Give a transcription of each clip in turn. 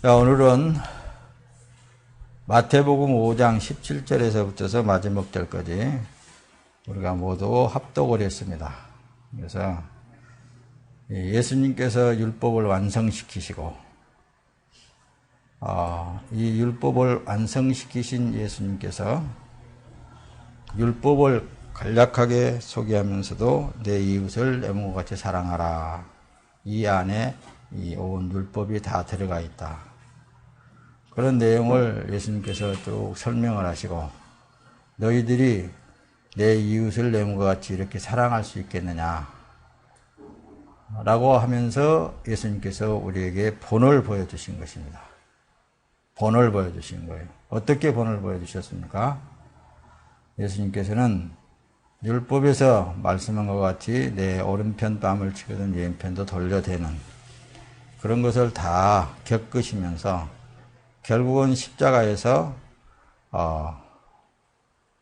자, 오늘은 마태복음 5장 17절에서부터서 마지막 절까지 우리가 모두 합독을 했습니다. 그래서 예수님께서 율법을 완성시키시고 이 율법을 완성시키신 예수님께서 율법을 간략하게 소개하면서도 내 이웃을 내 몸과 같이 사랑하라. 이 안에 이 온 율법이 다 들어가 있다. 그런 내용을 예수님께서 쭉 설명을 하시고 너희들이 내 이웃을 내 몸과 같이 이렇게 사랑할 수 있겠느냐 라고 하면서 예수님께서 우리에게 본을 보여주신 것입니다. 본을 보여주신 거예요. 어떻게 본을 보여주셨습니까? 예수님께서는 율법에서 말씀한 것 같이 내 오른편 뺨을 치거든 왼편도 돌려대는 그런 것을 다 겪으시면서 결국은 십자가에서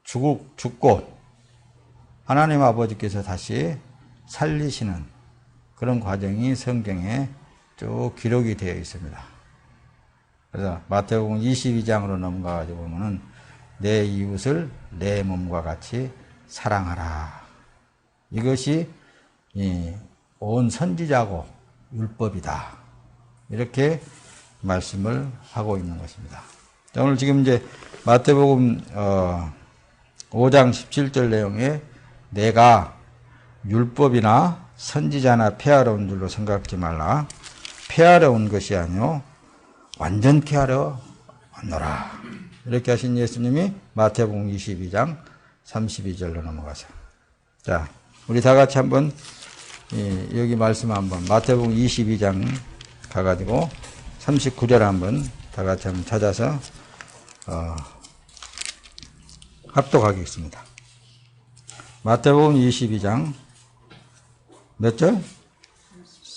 죽고 하나님 아버지께서 다시 살리시는 그런 과정이 성경에 쭉 기록이 되어 있습니다. 그래서 마태복음 22장으로 넘어가가지고 보면은 내 이웃을 내 몸과 같이 사랑하라. 이것이 온 선지자고 율법이다. 이렇게 말씀을 하고 있는 것입니다. 자, 오늘 지금 이제 마태복음 5장 17절 내용에 내가 율법이나 선지자나 폐하러 온 줄로 생각하지 말라. 폐하러 온 것이 아니요 완전케 하러 왔노라. 이렇게 하신 예수님이 마태복음 22장 32절로 넘어가세요. 자, 우리 다 같이 한번 여기 말씀 한번 마태복음 22장 가가지고 39절 한번 다 같이 한번 찾아서 합독하겠습니다. 마태복음 22장 몇 절?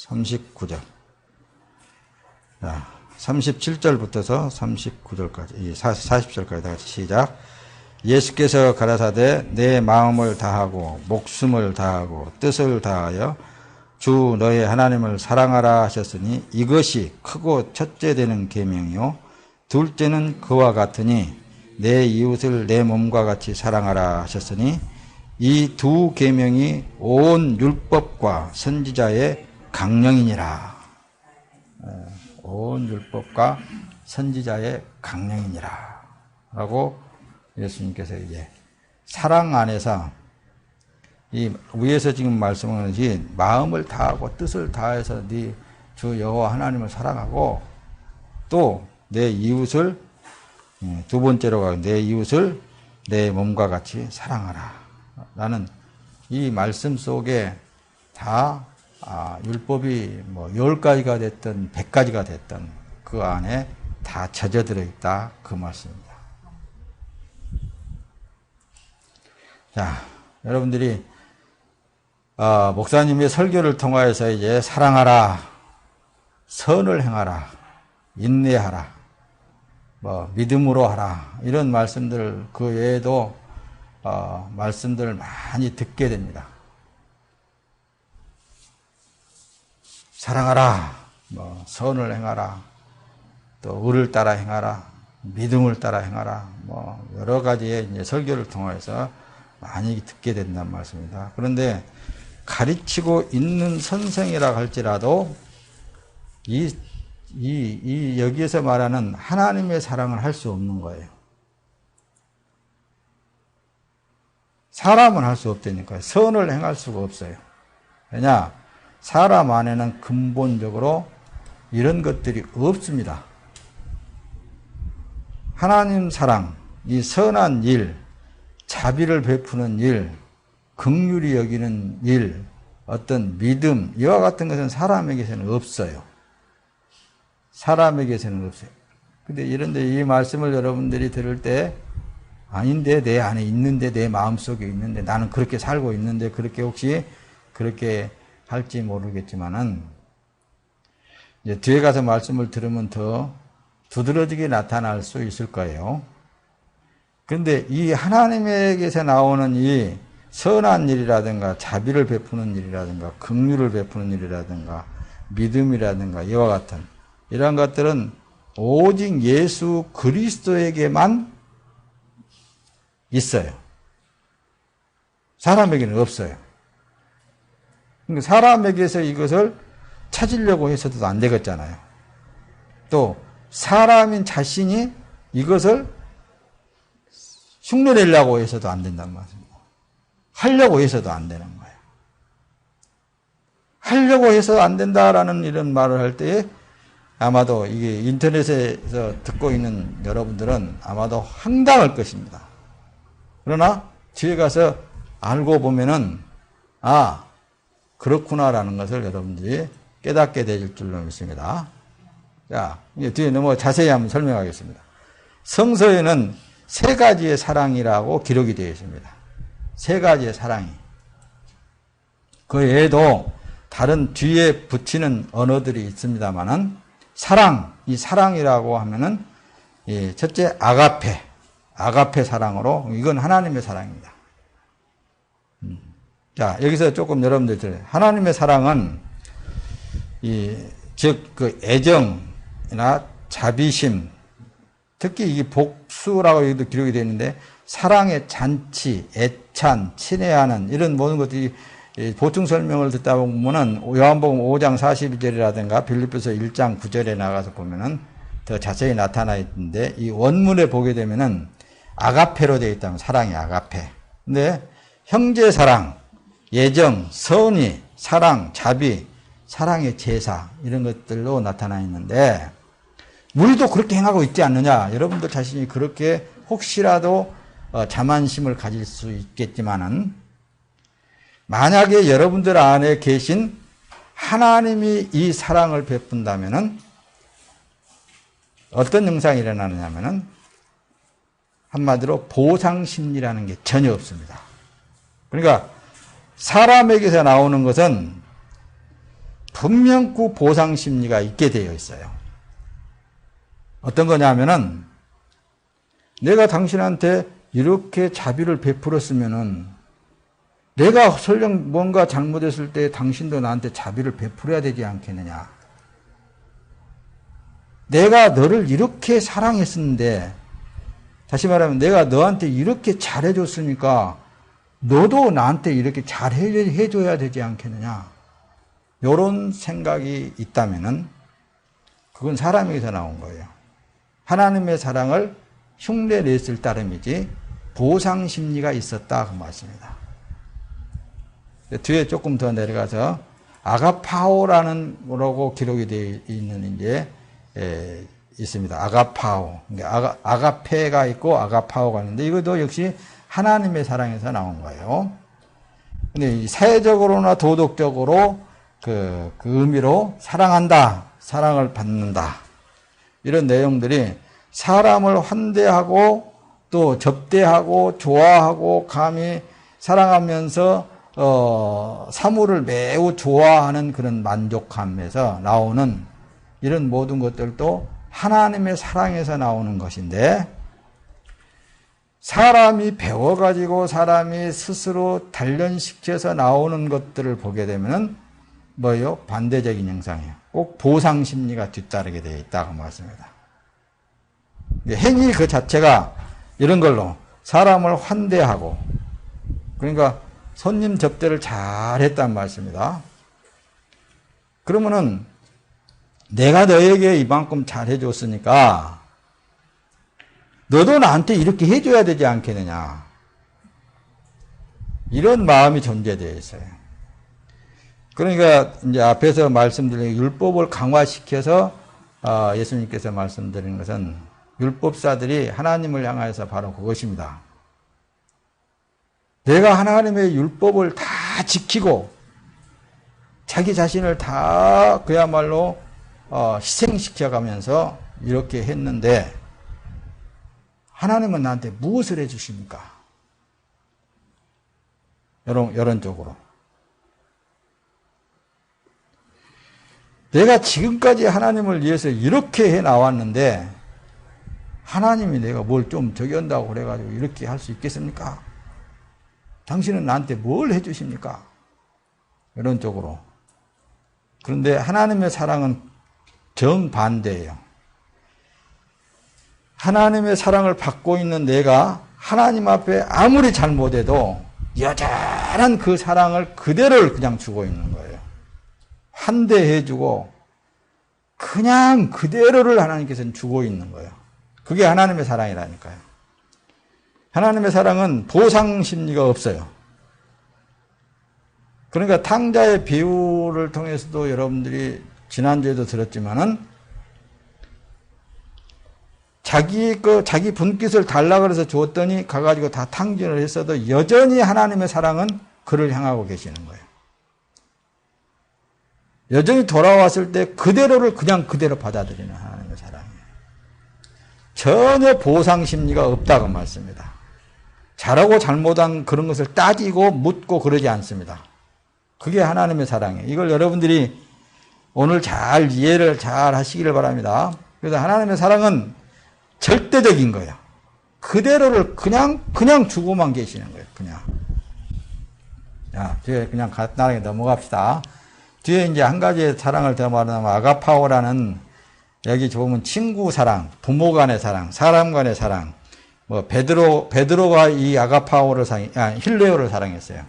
39절. 자, 37절부터서 39절까지, 40절까지 다 같이 시작. 예수께서 가라사대 내 마음을 다하고 목숨을 다하고 뜻을 다하여 주 너의 하나님을 사랑하라 하셨으니 이것이 크고 첫째 되는 계명이요 둘째는 그와 같으니 내 이웃을 내 몸과 같이 사랑하라 하셨으니 이 두 계명이 온 율법과 선지자의 강령이니라. 온 율법과 선지자의 강령이니라 라고 예수님께서 이제 사랑 안에서 이 위에서 지금 말씀하는 것이 마음을 다하고 뜻을 다해서 네 주 여호와 하나님을 사랑하고 또 내 이웃을 두 번째로 가고 내 이웃을 내 몸과 같이 사랑하라. 나는 이 말씀 속에 다 율법이 뭐 10가지가 됐든 100가지가 됐든 그 안에 다 젖어들어 있다. 그 말씀입니다. 자, 여러분들이 목사님의 설교를 통하여서 이제 사랑하라, 선을 행하라, 인내하라, 뭐 믿음으로 하라 이런 말씀들 그 외에도 말씀들을 많이 듣게 됩니다. 사랑하라, 뭐 선을 행하라, 또 의를 따라 행하라, 믿음을 따라 행하라, 뭐 여러 가지의 이제 설교를 통해서 많이 듣게 된다는 말씀입니다. 그런데 가르치고 있는 선생이라 할지라도 여기에서 말하는 하나님의 사랑을 할 수 없는 거예요. 사람은 할 수 없다니까요. 선을 행할 수가 없어요. 왜냐? 사람 안에는 근본적으로 이런 것들이 없습니다. 하나님 사랑, 이 선한 일, 자비를 베푸는 일, 긍휼히 여기는 일, 어떤 믿음, 이와 같은 것은 사람에게서는 없어요. 사람에게서는 없어요. 근데 이런데 이 말씀을 여러분들이 들을 때 아닌데 내 안에 있는데 내 마음속에 있는데 나는 그렇게 살고 있는데 그렇게 혹시 그렇게 할지 모르겠지만은 이제 뒤에 가서 말씀을 들으면 더 두드러지게 나타날 수 있을 거예요. 그런데 이 하나님에게서 나오는 이 선한 일이라든가 자비를 베푸는 일이라든가 긍휼을 베푸는 일이라든가 믿음이라든가 이와 같은 이러한 것들은 오직 예수 그리스도에게만 있어요. 사람에게는 없어요. 그러니까 사람에게서 이것을 찾으려고 해서도 안 되겠잖아요. 또 사람인 자신이 이것을 흉내내려고 해서도 안 된단 말입니다. 하려고 해서도 안 되는 거예요. 하려고 해서 안 된다라는 이런 말을 할 때에 아마도 이게 인터넷에서 듣고 있는 여러분들은 아마도 황당할 것입니다. 그러나 뒤에 가서 알고 보면은 아, 그렇구나라는 것을 여러분들이 깨닫게 되실 줄로 믿습니다. 자, 이제 뒤에 넘어 자세히 한번 설명하겠습니다. 성서에는 세 가지의 사랑이라고 기록이 되어 있습니다. 세 가지의 사랑이. 그 외에도 다른 뒤에 붙이는 언어들이 있습니다만은 사랑, 이 사랑이라고 하면은 첫째 아가페 사랑으로 이건 하나님의 사랑입니다. 자, 여기서 조금 여러분들 하나님의 사랑은 즉 그 애정이나 자비심, 특히 이 복수라고 여기도 기록이 되어 있는데 사랑의 잔치, 애찬, 친애하는 이런 모든 것들이 보충 설명을 듣다 보면은 요한복음 5장 42절이라든가 빌립보서 1장 9절에 나가서 보면은 더 자세히 나타나 있는데 이 원문에 보게 되면은 아가페로 되어 있다면 사랑이 아가페. 근데 형제 사랑, 예정, 선의, 사랑, 자비, 사랑의 제사 이런 것들로 나타나 있는데 우리도 그렇게 행하고 있지 않느냐? 여러분들 자신이 그렇게 혹시라도 자만심을 가질 수 있겠지만은 만약에 여러분들 안에 계신 하나님이 이 사랑을 베푼다면은 어떤 현상이 일어나느냐면은 한마디로 보상심리라는 게 전혀 없습니다. 그러니까 사람에게서 나오는 것은 분명 그 보상심리가 있게 되어 있어요. 어떤 거냐면은 내가 당신한테 이렇게 자비를 베풀었으면은 내가 설령 뭔가 잘못했을 때 당신도 나한테 자비를 베풀어야 되지 않겠느냐. 내가 너를 이렇게 사랑했었는데 다시 말하면 내가 너한테 이렇게 잘해줬으니까 너도 나한테 이렇게 잘해줘야 되지 않겠느냐. 이런 생각이 있다면은 그건 사람에게서 나온 거예요. 하나님의 사랑을 흉내냈을 따름이지 보상심리가 있었다 그 말씀입니다. 뒤에 조금 더 내려가서 아가파오라는 거라고 기록이 되어 있는 이제 있습니다. 아가파오. 아가페가 있고 아가파오가 있는데 이것도 역시 하나님의 사랑에서 나온 거예요. 근데 사회적으로나 도덕적으로 그 의미로 사랑한다, 사랑을 받는다. 이런 내용들이 사람을 환대하고 또 접대하고 좋아하고 감히 사랑하면서 사물을 매우 좋아하는 그런 만족감에서 나오는 이런 모든 것들도 하나님의 사랑에서 나오는 것인데 사람이 배워가지고 사람이 스스로 단련시켜서 나오는 것들을 보게 되면은 뭐예요? 반대적인 현상이에요. 꼭 보상심리가 뒤따르게 되어 있다고 말씀입니다. 행위 그 자체가 이런 걸로 사람을 환대하고 그러니까 손님 접대를 잘 했단 말씀입니다. 그러면은 내가 너에게 이만큼 잘 해줬으니까 너도 나한테 이렇게 해줘야 되지 않겠느냐. 이런 마음이 존재되어 있어요. 그러니까 이제 앞에서 말씀드린 율법을 강화시켜서 예수님께서 말씀드린 것은 율법사들이 하나님을 향하여서 바로 그것입니다. 내가 하나님의 율법을 다 지키고 자기 자신을 다 그야말로 희생시켜가면서 이렇게 했는데 하나님은 나한테 무엇을 해주십니까? 이런 쪽으로. 내가 지금까지 하나님을 위해서 이렇게 해 나왔는데 하나님이 내가 뭘 좀 저기 한다고 그래가지고 이렇게 할 수 있겠습니까? 당신은 나한테 뭘 해주십니까? 이런 쪽으로. 그런데 하나님의 사랑은 정반대예요. 하나님의 사랑을 받고 있는 내가 하나님 앞에 아무리 잘못해도 여전한 그 사랑을 그대로 그냥 주고 있는 거예요. 환대해주고 그냥 그대로를 하나님께서는 주고 있는 거예요. 그게 하나님의 사랑이라니까요. 하나님의 사랑은 보상 심리가 없어요. 그러니까 탕자의 비유를 통해서도 여러분들이 지난주에도 들었지만은 자기 분깃을 달라 그래서 줬더니 가가지고 다 탕진을 했어도 여전히 하나님의 사랑은 그를 향하고 계시는 거예요. 여전히 돌아왔을 때 그대로를 그냥 그대로 받아들이는 하나님의 사랑이에요. 전혀 보상 심리가 없다고 말씀입니다. 잘하고 잘못한 그런 것을 따지고 묻고 그러지 않습니다. 그게 하나님의 사랑이에요. 이걸 여러분들이 오늘 잘 이해를 잘 하시기를 바랍니다. 그래서 하나님의 사랑은 절대적인 거예요. 그대로를 그냥 주고만 계시는 거예요. 그냥. 자, 뒤에 그냥 간단하게 넘어갑시다. 뒤에 이제 한 가지의 사랑을 더 말하면 아가파오라는 여기 보면 친구 사랑, 부모 간의 사랑, 사람 간의 사랑. 뭐 베드로가 이 아가파오를 힐레오를 사랑했어요.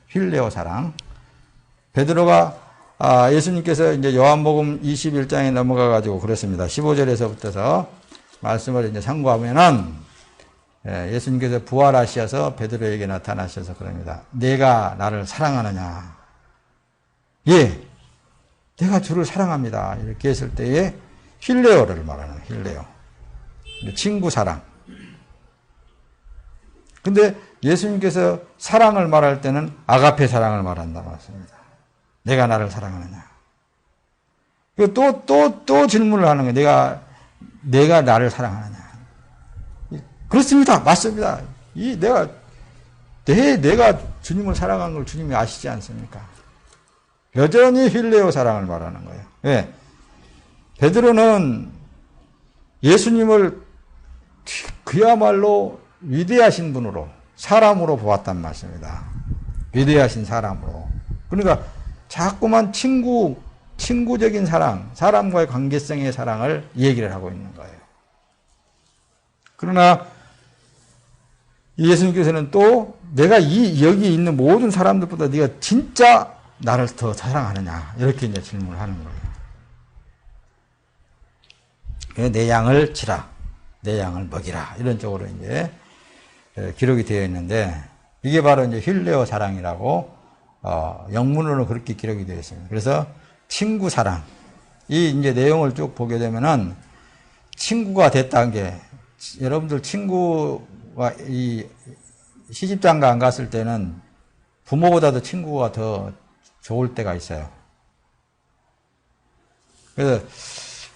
힐레오 사랑. 베드로가 예수님께서 이제 요한복음 21장에 넘어가 가지고 그랬습니다. 15절에서부터서 말씀을 이제 참고하면은 예수님께서 부활하셔서 베드로에게 나타나셔서 그럽니다. 내가 나를 사랑하느냐? 예, 내가 주를 사랑합니다. 이렇게 했을 때에 힐레오를 말하는 힐레오. 친구 사랑. 근데 예수님께서 사랑을 말할 때는 아가페 사랑을 말한다 말씀입니다. 내가 나를 사랑하느냐? 또 질문을 하는 거예요. 내가 나를 사랑하느냐? 그렇습니다. 맞습니다. 내가 주님을 사랑한 걸 주님이 아시지 않습니까? 여전히 힐레오 사랑을 말하는 거예요. 왜? 베드로는 예수님을 그야말로 위대하신 분으로, 사람으로 보았단 말씀입니다. 위대하신 사람으로. 그러니까 자꾸만 친구적인 사랑, 사람과의 관계성의 사랑을 얘기를 하고 있는 거예요. 그러나 예수님께서는 또 내가 여기 있는 모든 사람들보다 네가 진짜 나를 더 사랑하느냐 이렇게 이제 질문을 하는 거예요. 내 양을 치라, 내 양을 먹이라 이런 쪽으로 이제 기록이 되어 있는데 이게 바로 이제 힐레오 사랑이라고 영문으로 그렇게 기록이 되어 있습니다. 그래서 친구 사랑 이 이제 내용을 쭉 보게 되면은 친구가 됐다는 게 여러분들 친구가 이 시집장가 안 갔을 때는 부모보다도 친구가 더 좋을 때가 있어요. 그래서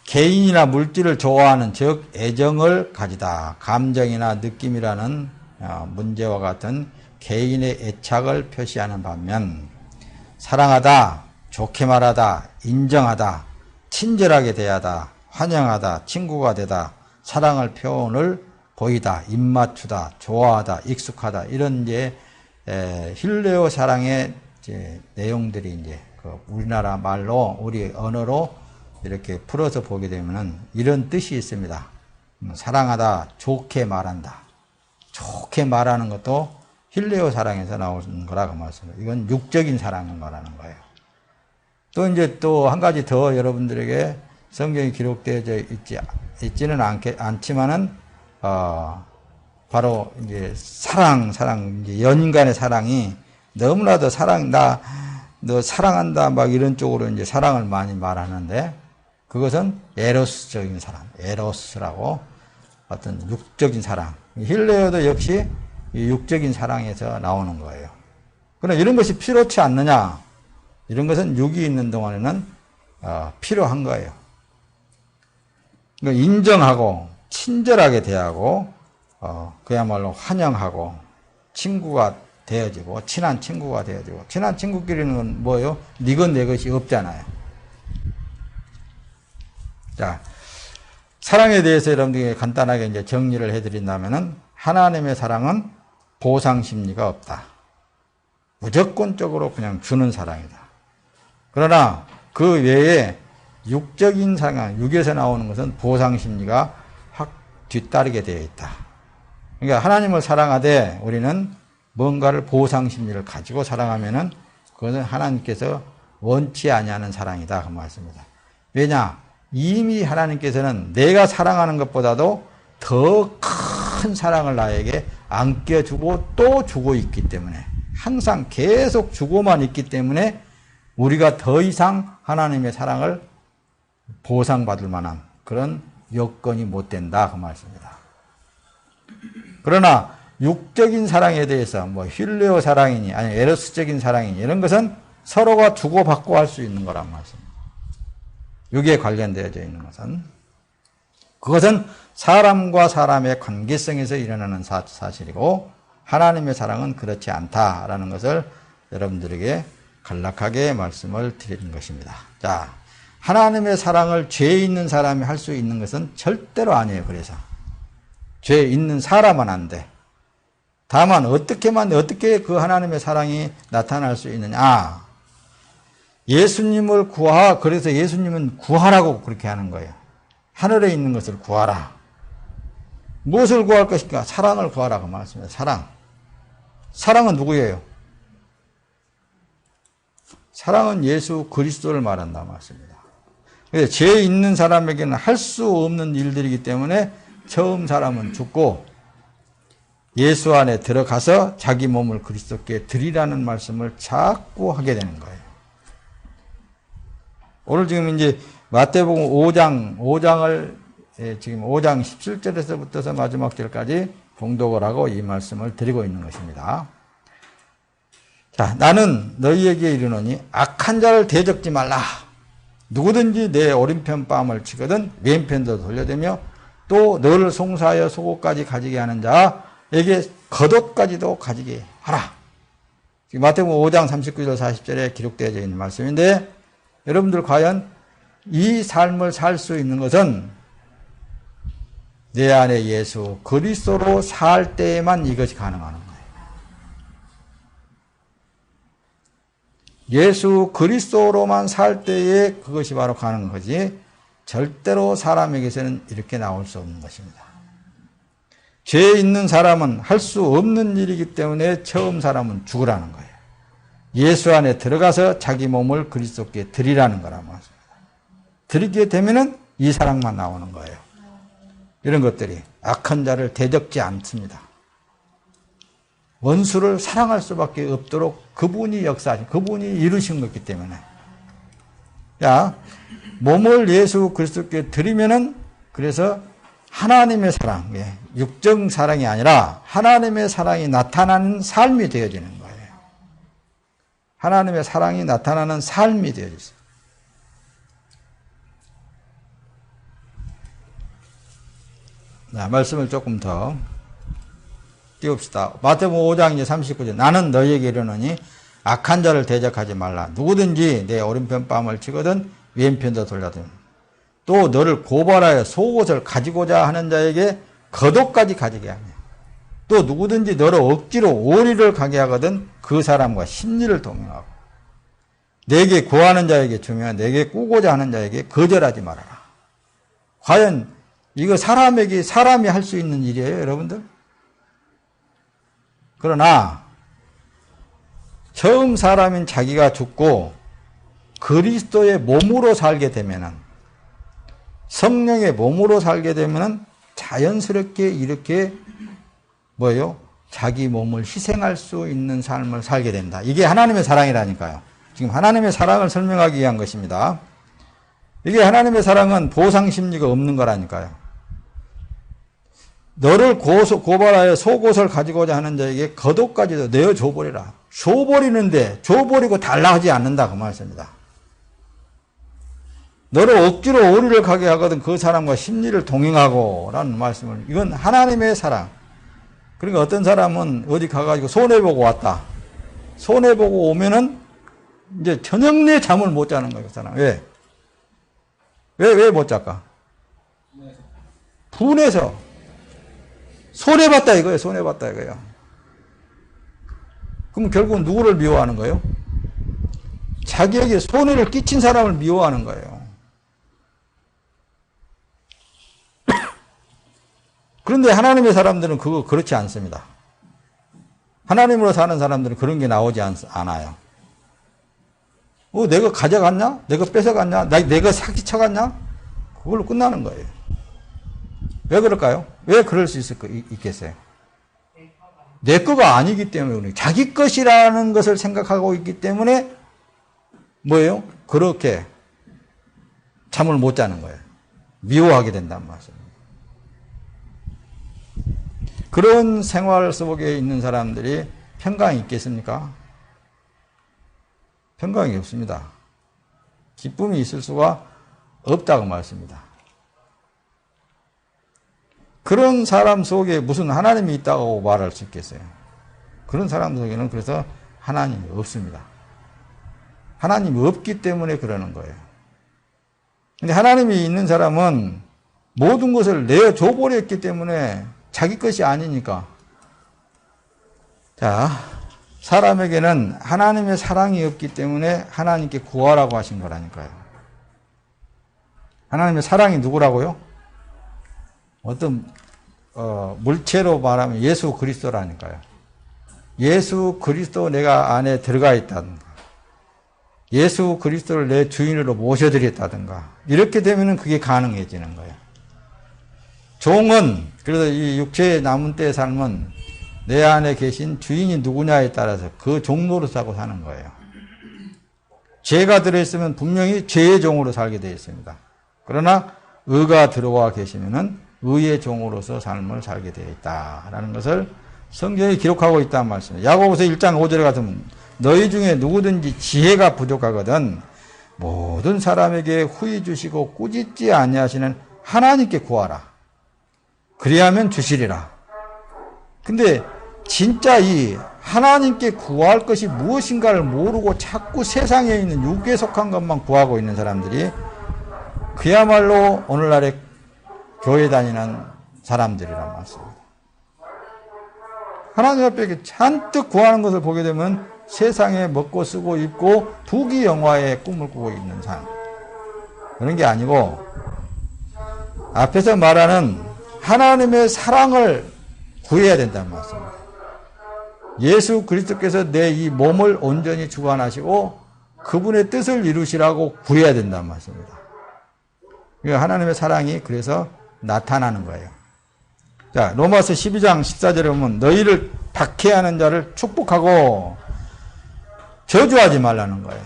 개인이나 물질을 좋아하는 즉 애정을 가지다. 감정이나 느낌이라는 문제와 같은 개인의 애착을 표시하는 반면 사랑하다, 좋게 말하다, 인정하다, 친절하게 대하다, 환영하다, 친구가 되다, 사랑을 표현을 보이다, 입맞추다, 좋아하다, 익숙하다 이런 이제 힐레오 사랑의 이제 내용들이 이제 그 우리나라 말로 우리 언어로 이렇게 풀어서 보게 되면은 이런 뜻이 있습니다. 사랑하다, 좋게 말한다. 좋게 말하는 것도 힐레오 사랑에서 나오는 거라고 말씀합니다. 이건 육적인 사랑을 말하는 거예요. 또 이제 또 한 가지 더 여러분들에게 성경이 기록되어 있지는 않지만은 바로 이제 사랑 이제 연인 간의 사랑이 너무나도 너 사랑한다 막 이런 쪽으로 이제 사랑을 많이 말하는데 그것은 에로스적인 사랑, 에로스라고 어떤 육적인 사랑. 힐레오도 역시 이 육적인 사랑에서 나오는 거예요. 그러나 이런 것이 필요치 않느냐? 이런 것은 육이 있는 동안에는 필요한 거예요. 그러니까 인정하고 친절하게 대하고 그야말로 환영하고 친구가 되어지고 친한 친구가 되어지고 친한 친구끼리는 뭐예요? 네 것 내 것이 없잖아요. 자, 사랑에 대해서 여러분들에게 간단하게 이제 정리를 해드린다면은 하나님의 사랑은 보상 심리가 없다. 무조건적으로 그냥 주는 사랑이다. 그러나 그 외에 육적인 사랑, 육에서 나오는 것은 보상 심리가 뒤따르게 되어 있다. 그러니까 하나님을 사랑하되 우리는 뭔가를 보상심리를 가지고 사랑하면은 그것은 하나님께서 원치 아니하는 사랑이다. 그 말씀입니다. 왜냐? 이미 하나님께서는 내가 사랑하는 것보다도 더 큰 사랑을 나에게 안겨주고 또 주고 있기 때문에 항상 계속 주고만 있기 때문에 우리가 더 이상 하나님의 사랑을 보상받을 만한 그런 여건이 못 된다. 그 말씀입니다. 그러나 육적인 사랑에 대해서 뭐 힐레오 사랑이니 아니 에로스적인 사랑이니 이런 것은 서로가 주고받고 할 수 있는 거란 말씀입니다. 육에 관련되어져 있는 것은 그것은 사람과 사람의 관계성에서 일어나는 사실이고 하나님의 사랑은 그렇지 않다라는 것을 여러분들에게 간략하게 말씀을 드리는 것입니다. 자, 하나님의 사랑을 죄 있는 사람이 할 수 있는 것은 절대로 아니에요. 그래서 죄 있는 사람은 안 돼. 다만 어떻게 그 하나님의 사랑이 나타날 수 있느냐? 예수님을 그래서 예수님은 구하라고 그렇게 하는 거예요. 하늘에 있는 것을 구하라. 무엇을 구할 것인가? 사랑을 구하라고 말씀합니다. 사랑. 사랑은 누구예요? 사랑은 예수 그리스도를 말한다 말씀입니다. 그래서 죄 있는 사람에게는 할 수 없는 일들이기 때문에 처음 사람은 죽고 예수 안에 들어가서 자기 몸을 그리스도께 드리라는 말씀을 자꾸 하게 되는 거예요. 오늘 지금 이제 마태복음 5장을 지금 5장 17절에서부터 마지막 절까지 봉독을 하고 이 말씀을 드리고 있는 것입니다. 자, 나는 너희에게 이르노니 악한 자를 대적지 말라. 누구든지 내 오른편 뺨을 치거든 왼편도 돌려대며 또 너를 송사하여 속옷까지 가지게 하는 자에게 겉옷까지도 가지게 하라. 지금 마태복음 5장 39절 40절에 기록되어 있는 말씀인데 여러분들 과연 이 삶을 살 수 있는 것은 내 안에 예수 그리스도로 살 때에만 이것이 가능한 거예요. 예수 그리스도로만 살 때에 그것이 바로 가능한 거지 절대로 사람에게서는 이렇게 나올 수 없는 것입니다. 죄 있는 사람은 할 수 없는 일이기 때문에 처음 사람은 죽으라는 거예요. 예수 안에 들어가서 자기 몸을 그리스도께 드리라는 거란 말입니다. 드리게 되면은 이 사랑만 나오는 거예요. 이런 것들이 악한 자를 대적지 않습니다. 원수를 사랑할 수밖에 없도록 그분이 역사하신, 그분이 이루신 것이기 때문에. 야, 몸을 예수 그리스도께 드리면은 그래서 하나님의 사랑, 육정 사랑이 아니라 하나님의 사랑이 나타나는 삶이 되어지는 거예요. 하나님의 사랑이 나타나는 삶이 되어졌어요. 자, 말씀을 조금 더 띄웁시다. 마태복음 5장 39절. 나는 너희에게 이르노니 악한 자를 대적하지 말라. 누구든지 내 오른편 뺨을 치거든 왼편도 돌려든. 또 너를 고발하여 속옷을 가지고자 하는 자에게 겉옷까지 가지게 하며. 또 누구든지 너를 억지로 오리를 가게 하거든 그 사람과 심리를 동행하고. 내게 구하는 자에게 주며 내게 꾸고자 하는 자에게 거절하지 말아라. 과연 이거 사람이 할 수 있는 일이에요, 여러분들? 그러나 처음 사람인 자기가 죽고 그리스도의 몸으로 살게 되면은 성령의 몸으로 살게 되면은 자연스럽게 이렇게 자기 몸을 희생할 수 있는 삶을 살게 된다. 이게 하나님의 사랑이라니까요. 지금 하나님의 사랑을 설명하기 위한 것입니다. 이게 하나님의 사랑은 보상 심리가 없는 거라니까요. 너를 고발하여 속옷을 가지고자 하는 자에게 겉옷까지도 내어 줘버리라. 줘버리는데 줘버리고 달라 하지 않는다 그 말씀입니다. 너를 억지로 오리를 가게 하거든 그 사람과 심리를 동행하고 라는 말씀을, 이건 하나님의 사랑. 그러니까 어떤 사람은 어디 가가지고 손해보고 왔다. 손해보고 오면은 이제 저녁 내 잠을 못 자는 거예요, 그 사람. 왜 못 잘까? 분해서. 손해봤다 이거예요, 손해봤다 이거예요. 그럼 결국은 누구를 미워하는 거예요? 자기에게 손해를 끼친 사람을 미워하는 거예요. 그런데 하나님의 사람들은 그렇지 않습니다. 하나님으로 사는 사람들은 그런 게 나오지 않아요. 내가 가져갔냐? 내가 뺏어갔냐? 내가 사기쳐갔냐? 그걸로 끝나는 거예요. 왜 그럴까요? 왜 그럴 수 있겠어요? 내 거가 아니기 때문에, 자기 것이라는 것을 생각하고 있기 때문에 뭐예요? 그렇게 잠을 못 자는 거예요. 미워하게 된단 말이에요. 그런 생활 속에 있는 사람들이 평강이 있겠습니까? 평강이 없습니다. 기쁨이 있을 수가 없다고 말씀입니다. 그런 사람 속에 무슨 하나님이 있다고 말할 수 있겠어요? 그런 사람 속에는 그래서 하나님이 없습니다. 하나님이 없기 때문에 그러는 거예요. 근데 하나님이 있는 사람은 모든 것을 내어줘 버렸기 때문에 자기 것이 아니니까. 자, 사람에게는 하나님의 사랑이 없기 때문에 하나님께 구하라고 하신 거라니까요. 하나님의 사랑이 누구라고요? 어떤 물체로 말하면 예수 그리스도라니까요. 예수 그리스도 내가 안에 들어가 있다든가, 예수 그리스도를 내 주인으로 모셔드렸다든가, 이렇게 되면 그게 가능해지는 거예요. 종은, 그래서 이 육체의 남은 때의 삶은 내 안에 계신 주인이 누구냐에 따라서 그 종노릇하고 사는 거예요. 죄가 들어있으면 분명히 죄의 종으로 살게 되어 있습니다. 그러나 의가 들어와 계시면은 의의 종으로서 삶을 살게 되어 있다라는 것을 성경이 기록하고 있다는 말씀입니다. 야고보서 1장 5절에 같으면 너희 중에 누구든지 지혜가 부족하거든 모든 사람에게 후히 주시고 꾸짖지 아니하시는 하나님께 구하라. 그리하면 주시리라. 근데 진짜 이 하나님께 구할 것이 무엇인가를 모르고 자꾸 세상에 있는 육에 속한 것만 구하고 있는 사람들이 그야말로 오늘날의 교회 다니는 사람들이란 말씀입니다. 하나님 앞에 잔뜩 구하는 것을 보게 되면 세상에 먹고 쓰고 입고 부귀영화의 꿈을 꾸고 있는 삶. 그런 게 아니고 앞에서 말하는 하나님의 사랑을 구해야 된다는 말씀입니다. 예수 그리스도께서 내 이 몸을 온전히 주관하시고 그분의 뜻을 이루시라고 구해야 된다는 말씀입니다. 하나님의 사랑이 그래서 나타나는 거예요. 자, 로마서 12장 14절에 보면 너희를 박해하는 자를 축복하고 저주하지 말라는 거예요.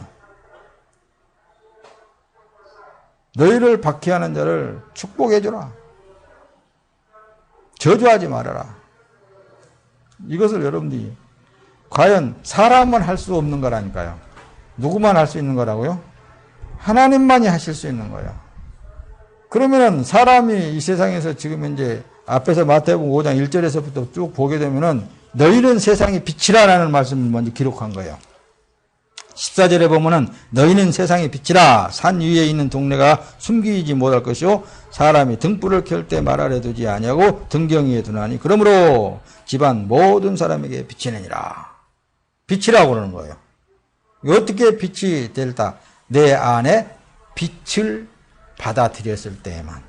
너희를 박해하는 자를 축복해주라. 저주하지 말아라. 이것을 여러분들이 과연 사람은 할 수 없는 거라니까요. 누구만 할 수 있는 거라고요? 하나님만이 하실 수 있는 거예요. 그러면은 사람이 이 세상에서 지금 이제 앞에서 마태복음 5장 1절에서부터 쭉 보게 되면은 너희는 세상의 빛이라라는 말씀을 먼저 기록한 거예요. 14절에 보면은 너희는 세상의 빛이라 산 위에 있는 동네가 숨기지 못할 것이요 사람이 등불을 켤 때 말 아래 두지 아니하고 등경 위에 두나니 그러므로 집안 모든 사람에게 비치느니라. 빛이라고 그러는 거예요. 어떻게 빛이 될까? 내 안에 빛을 받아들였을 때에만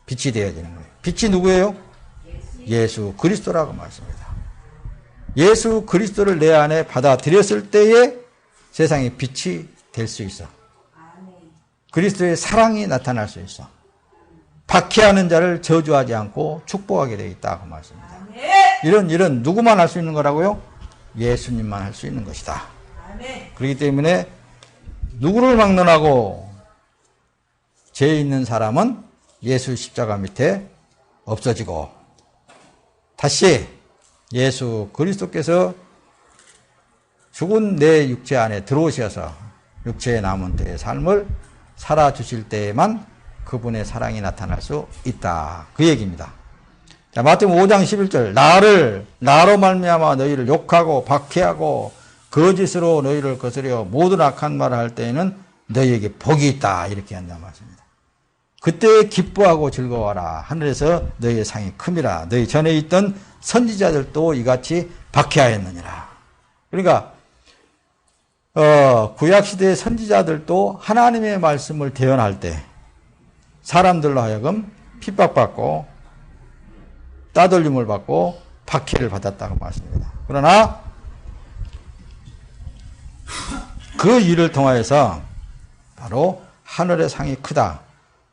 빛이 되어지는 거예요. 빛이 누구예요? 예수 그리스도라고 말씀합니다. 예수 그리스도를 내 안에 받아들였을 때에 세상에 빛이 될 수 있어. 그리스도의 사랑이 나타날 수 있어. 박해하는 자를 저주하지 않고 축복하게 되어 있다고 말씀합니다. 이런 누구만 할 수 있는 거라고요? 예수님만 할 수 있는 것이다. 그렇기 때문에 누구를 막론하고 죄 있는 사람은 예수 십자가 밑에 없어지고 다시 예수 그리스도께서 죽은 내 육체 안에 들어오셔서 육체의 남은 때의 삶을 살아주실 때에만 그분의 사랑이 나타날 수 있다. 그 얘기입니다. 자, 마태복음 5장 11절 나로 말미암아 너희를 욕하고 박해하고 거짓으로 너희를 거스려 모든 악한 말을 할 때에는 너희에게 복이 있다. 이렇게 한다는 말씀입니다. 그때 기뻐하고 즐거워하라. 하늘에서 너희의 상이 큼이라. 너희 전에 있던 선지자들도 이같이 박해하였느니라. 그러니까 구약시대의 선지자들도 하나님의 말씀을 대언할 때 사람들로 하여금 핍박받고 따돌림을 받고 박해를 받았다고 말씀입니다. 그러나 그 일을 통하여서 바로 하늘의 상이 크다.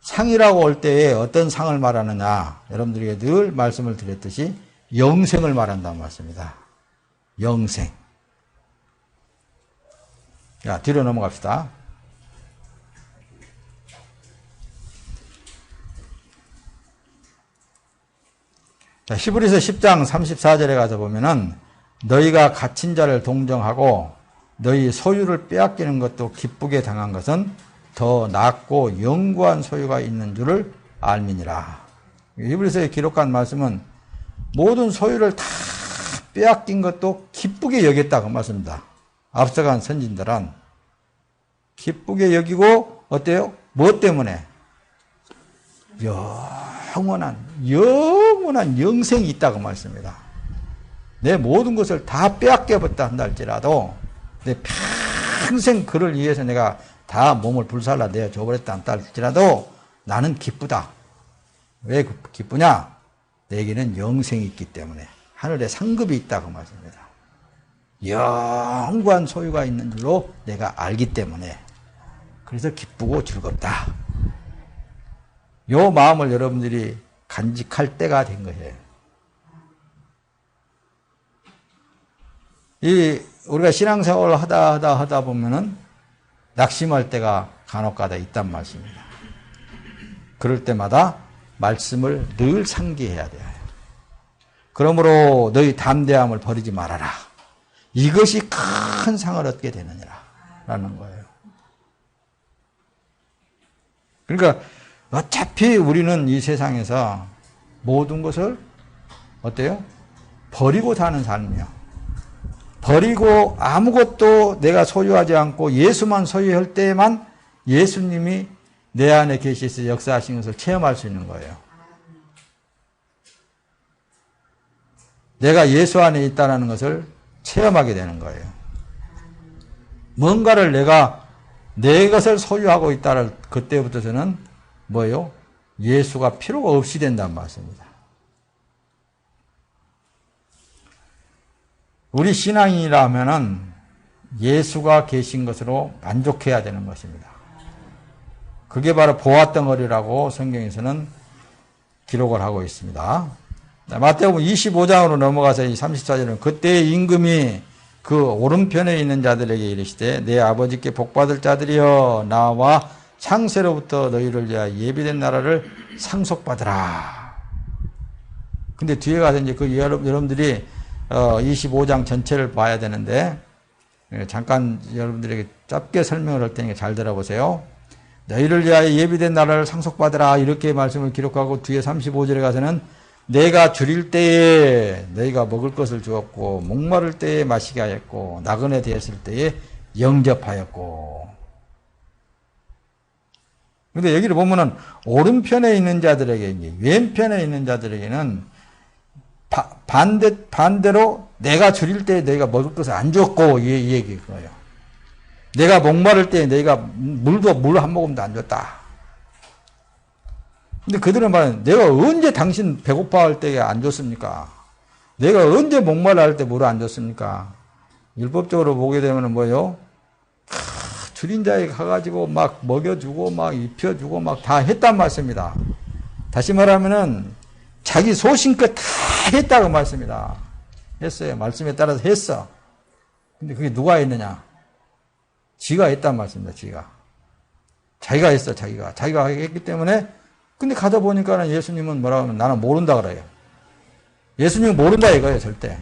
상이라고 올 때에 어떤 상을 말하느냐. 여러분들에게 늘 말씀을 드렸듯이 영생을 말한다는 말씀입니다. 영생. 자, 뒤로 넘어갑시다. 자, 히브리서 10장 34절에 가서 보면은 너희가 갇힌 자를 동정하고 너희 소유를 빼앗기는 것도 기쁘게 당한 것은 더 낫고 영구한 소유가 있는 줄을 알미니라. 히브리서에 기록한 말씀은 모든 소유를 다 빼앗긴 것도 기쁘게 여겼다고 말씀입니다. 앞서간 선진들은 기쁘게 여기고 어때요? 뭐 때문에? 영원한 영생이 있다고 말씀입니다. 내 모든 것을 다 빼앗겨버렸다 한다 할지라도 내 평생 그를 위해서 내가 다 몸을 불살라 내어 줘버렸다 한다 할지라도 나는 기쁘다. 왜 기쁘냐? 내게는 영생이 있기 때문에 하늘에 상급이 있다고 말씀입니다. 영구한 소유가 있는 줄로 내가 알기 때문에 그래서 기쁘고 즐겁다. 요 마음을 여러분들이 간직할 때가 된 거예요. 우리가 신앙생활을 하다 보면은 낙심할 때가 간혹가다 있단 말씀입니다. 그럴 때마다 말씀을 늘 상기해야 돼요. 그러므로 너희 담대함을 버리지 말아라. 이것이 큰 상을 얻게 되느니라 라는 거예요. 그러니까 어차피 우리는 이 세상에서 모든 것을 어때요? 버리고 사는 삶이요. 버리고 아무것도 내가 소유하지 않고 예수만 소유할 때에만 예수님이 내 안에 계시서 역사하신 것을 체험할 수 있는 거예요. 내가 예수 안에 있다는 것을 체험하게 되는 거예요. 뭔가를 내가 내 것을 소유하고 있다는 그때부터서는 뭐예요? 예수가 필요가 없이 된다는 말씀입니다. 우리 신앙이라 하면은 예수가 계신 것으로 만족해야 되는 것입니다. 그게 바로 보았덩어리라고 성경에서는 기록을 하고 있습니다. 마태복음 25장으로 넘어가서 이 34절은 그때의 임금이 그 오른편에 있는 자들에게 이르시되 내 아버지께 복받을 자들이여 나와 창세로부터 너희를 위하여 예비된 나라를 상속받으라. 근데 뒤에 가서 이제 그 여러분들이 25장 전체를 봐야 되는데 잠깐 여러분들에게 짧게 설명을 할 테니까 잘 들어보세요. 너희를 위하여 예비된 나라를 상속받으라 이렇게 말씀을 기록하고 뒤에 35절에 가서는 내가 줄일 때에 너희가 먹을 것을 주었고 목마를 때에 마시게 하였고 나그네 되었을 때에 영접하였고. 근데 여기를 보면은 오른편에 있는 자들에게 왼편에 있는 자들에게는 반대로 내가 줄일 때 너희가 먹을 것을 안 줬고 이 얘기인 거예요. 내가 목마를 때 너희가 물 한 모금도 안 줬다. 근데 그들은 말하는 내가 언제 당신 배고파할 때에 안 줬습니까? 내가 언제 목말라 할 때 물을 안 줬습니까? 율법적으로 보게 되면 뭐예요? 줄인 자에게 가가지고 막 먹여주고 막 입혀주고 막 다 했단 말씀입니다. 다시 말하면은 자기 소신껏 다 했다고 말씀입니다. 했어요. 말씀에 따라서 했어. 근데 그게 누가 했느냐? 지가 했단 말씀입니다. 자기가 했어. 자기가 했기 때문에. 근데 가다 보니까는 예수님은 뭐라고 하면 나는 모른다 그래요. 예수님은 모른다 이거예요. 절대.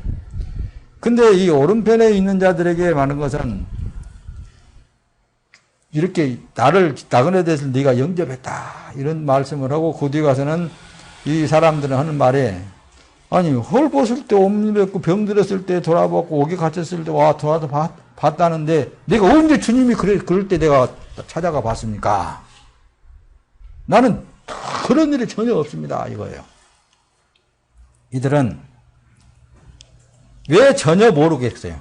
근데 이 오른편에 있는 자들에게 많은 것은 이렇게 나를 나그네 대해서 네가 영접했다 이런 말씀을 하고 그 뒤에 가서는 이 사람들은 하는 말에 아니 헐벗을 때 옴니뱉고 병들었을 때 돌아봤고 옥에 갇혔을 때 와 돌아서 봤다는데 내가 언제 주님이 그럴 때 내가 찾아가 봤습니까? 나는 그런 일이 전혀 없습니다 이거예요. 이들은 왜 전혀 모르겠어요?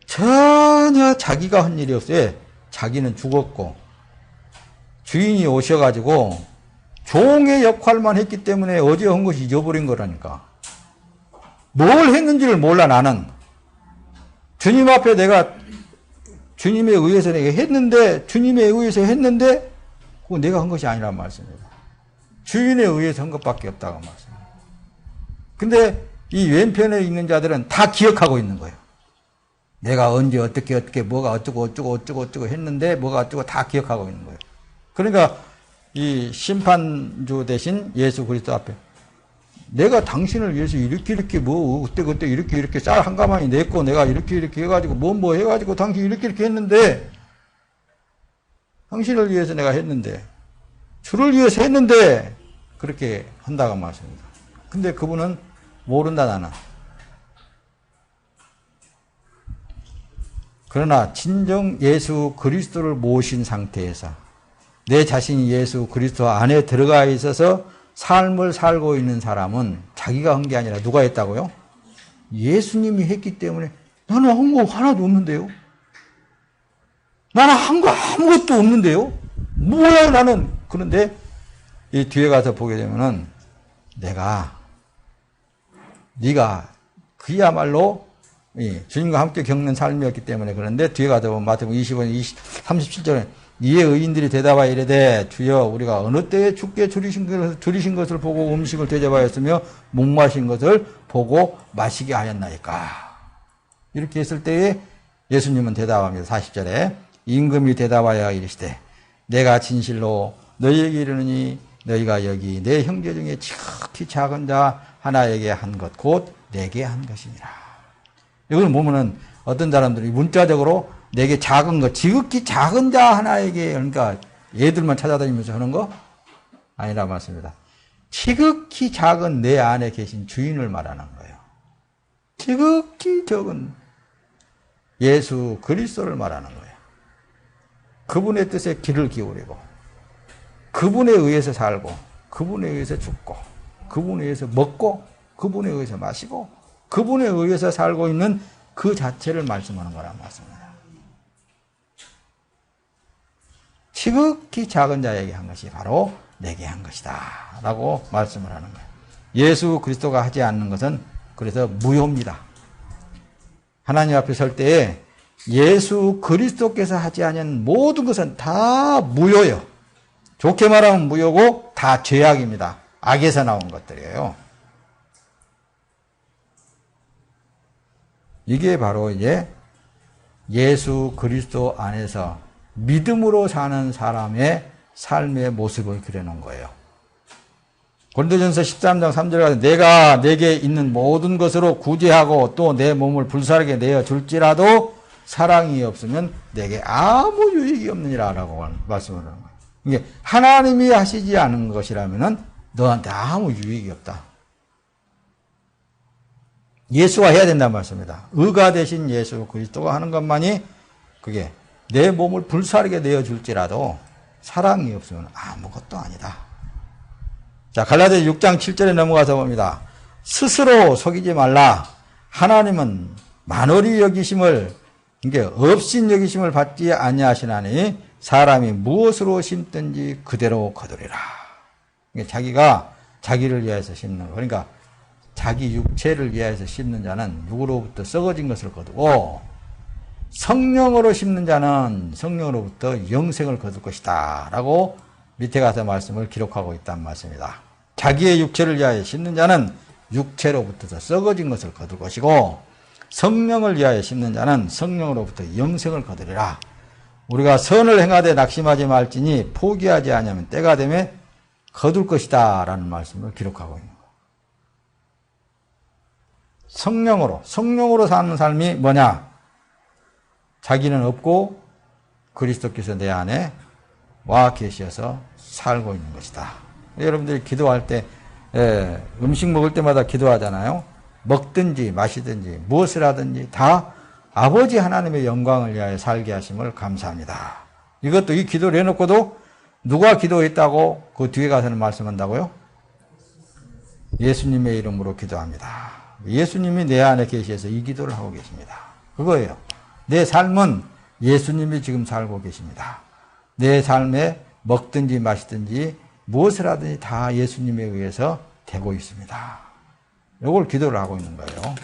전혀 자기가 한 일이 없어요. 자기는 죽었고 주인이 오셔가지고 종의 역할만 했기 때문에 어제 한 것이 잊어버린 거라니까. 뭘 했는지를 몰라 나는. 주님 앞에 내가 주님에 의해서 내가 했는데 주님에 의해서 했는데 그거 내가 한 것이 아니란 말씀입니다. 주인에 의해서 한 것밖에 없다고 말씀입니다. 근데 이 왼편에 있는 자들은 다 기억하고 있는 거예요. 내가 언제 어떻게 뭐가 어쩌고 했는데 뭐가 어쩌고 다 기억하고 있는 거예요. 그러니까 이 심판주 대신 예수 그리스도 앞에 내가 당신을 위해서 이렇게 뭐 그때 이렇게 쌀 한 가마니 냈고 내가 이렇게 해가지고 뭐 해가지고 당신 이렇게 했는데 당신을 위해서 내가 했는데 주를 위해서 했는데 그렇게 한다고 말씀입니다. 근데 그분은 모른다 나는. 그러나 진정 예수 그리스도를 모신 상태에서 내 자신이 예수 그리스도 안에 들어가 있어서 삶을 살고 있는 사람은 자기가 한 게 아니라 누가 했다고요? 예수님이 했기 때문에 나는 한 거 하나도 없는데요. 나는 한 거 아무것도 없는데요. 뭐야 나는. 그런데 이 뒤에 가서 보게 되면은 네가 그야말로 주님과 함께 겪는 삶이었기 때문에 그런데 뒤에 가서 보면 마태복음 25장 37절에 이에 의인들이 대답하여 이르되 주여 우리가 어느 때에 주께 줄이신 것을 보고 음식을 대접하였으며 목마신 것을 보고 마시게 하였나이까. 이렇게 했을 때에 예수님은 대답합니다. 40절에 임금이 대답하여 이르시되 내가 진실로 너희에게 이르노니 너희가 여기 내 형제 중에 지극히 작은 자 하나에게 한 것 곧 내게 한 것이니라. 이걸 보면은 어떤 사람들이 문자적으로 내게 작은 것, 지극히 작은 자 하나에게, 그러니까 얘들만 찾아다니면서 하는 거 아니라 말씀입니다. 지극히 작은 내 안에 계신 주인을 말하는 거예요. 지극히 적은 예수 그리스도를 말하는 거예요. 그분의 뜻에 귀를 기울이고 그분에 의해서 살고 그분에 의해서 죽고 그분에 의해서 먹고 그분에 의해서 마시고 그분에 의해서 살고 있는 그 자체를 말씀하는 거란 말씀입니다. 지극히 작은 자에게 한 것이 바로 내게 한 것이다 라고 말씀을 하는 거예요. 예수 그리스도가 하지 않는 것은 그래서 무효입니다. 하나님 앞에 설 때에 예수 그리스도께서 하지 않은 모든 것은 다 무효예요. 좋게 말하면 무효고 다 죄악입니다. 악에서 나온 것들이에요. 이게 바로 이제 예수 그리스도 안에서 믿음으로 사는 사람의 삶의 모습을 그려놓은 거예요. 고린도전서 13장 3절에 가서 내가 내게 있는 모든 것으로 구제하고 또 내 몸을 불사르게 내어 줄지라도 사랑이 없으면 내게 아무 유익이 없느니라 라고 말씀을 하는 거예요. 이게 하나님이 하시지 않은 것이라면 너한테 아무 유익이 없다. 예수가 해야 된다는 말씀입니다. 의가 되신 예수 그리스도가 하는 것만이 그게 내 몸을 불사르게 내어줄지라도 사랑이 없으면 아무것도 아니다. 자, 갈라디아 6장 7절에 넘어가서 봅니다. 스스로 속이지 말라. 하나님은 만월이 여기심을 이게 없인 여기심을 받지 아니하시나니 사람이 무엇으로 심든지 그대로 거두리라. 자기가 자기를 위해서 심는 거. 그러니까 자기 육체를 위해서 심는 자는 누구로부터 썩어진 것을 거두고 성령으로 심는 자는 성령으로부터 영생을 거둘 것이다 라고 밑에 가서 말씀을 기록하고 있다는 말씀입니다. 자기의 육체를 위하여 심는 자는 육체로부터 썩어진 것을 거둘 것이고 성령을 위하여 심는 자는 성령으로부터 영생을 거두리라. 우리가 선을 행하되 낙심하지 말지니 포기하지 아니하면 때가 되면 거둘 것이다 라는 말씀을 기록하고 있는 거예요. 성령으로 사는 삶이 뭐냐? 자기는 없고 그리스도께서 내 안에 와 계셔서 살고 있는 것이다. 여러분들이 기도할 때 음식 먹을 때마다 기도하잖아요. 먹든지 마시든지 무엇을 하든지 다 아버지 하나님의 영광을 위하여 살게 하심을 감사합니다. 이것도 이 기도를 해놓고도 누가 기도했다고 그 뒤에 가서는 말씀한다고요? 예수님의 이름으로 기도합니다. 예수님이 내 안에 계셔서 이 기도를 하고 계십니다. 그거예요. 내 삶은 예수님이 지금 살고 계십니다. 내 삶에 먹든지 마시든지 무엇을 하든지 다 예수님에 의해서 되고 있습니다. 이걸 기도를 하고 있는 거예요.